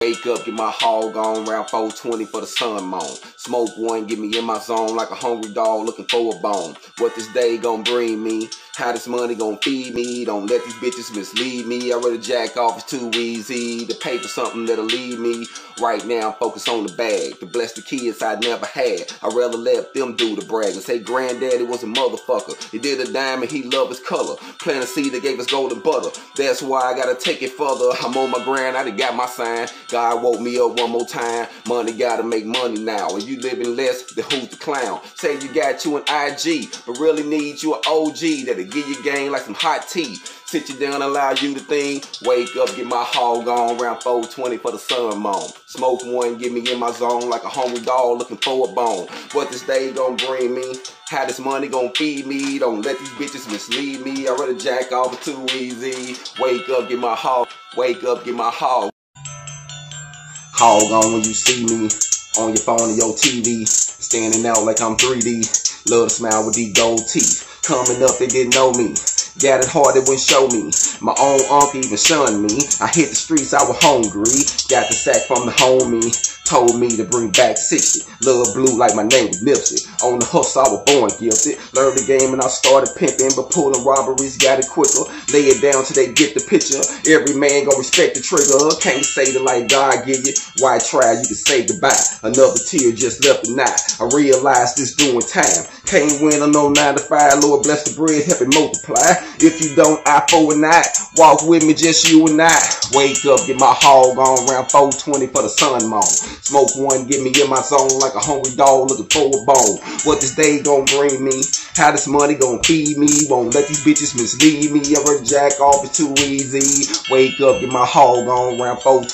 Wake up, get my hog on, round 420 for the sun moan. Smoke one, get me in my zone like a hungry dog looking for a bone. What this day gon' bring me? How this money gon' feed me? Don't let these bitches mislead me. I rather jack off, it's too easy. The paper something that'll lead me. Right now I'm focused on the bag, to bless the kids I never had. I'd rather let them do the brag and say granddaddy was a motherfucker. He did a dime and he loved his color. Plant a seed that gave us golden butter. That's why I gotta take it further. I'm on my grind, I done got my sign. God woke me up one more time. Money gotta make money now. And you living less, then who's the clown? Say you got you an IG, but really need you an OG that'll give you game like some hot tea. Sit you down, allow you to think. Wake up, get my hog on, round 420 for the sun moan. Smoke one, get me in my zone like a hungry dog looking for a bone. What this day gon' bring me? How this money gon' feed me? Don't let these bitches mislead me. I rather jack off, it's too easy. Wake up, get my hog. Wake up, get my hog. Hog on when you see me on your phone or your TV, standing out like I'm 3D. Love to smile with these gold teeth. Coming up, they didn't know me. Got it hard, they wouldn't show me. My own uncle even shunned me. I hit the streets, I was hungry. Got the sack from the homie. Told me to bring back 60. Love blue like my name was Nipsey. On the hustle, I was born gifted. Learned the game and I started pimping, but pulling robberies got it quicker. Lay it down till they get the picture. Every man gon' respect the trigger. Can't say the life God give you. Why try? You can say goodbye. Another tear just left the night. I realized this doing time. Can't win on no 9 to 5. Lord bless the bread, help it multiply. If you don't, I for a night. Walk with me, just you and I. Wake up, get my hog on, round 420 for the sun moan. Smoke one, get me in my zone like a hungry dog looking for a bone. What this day gon' bring me? How this money gon' feed me? Won't let these bitches mislead me. I rather jack off, it's too easy. Wake up, get my hog on, round 420.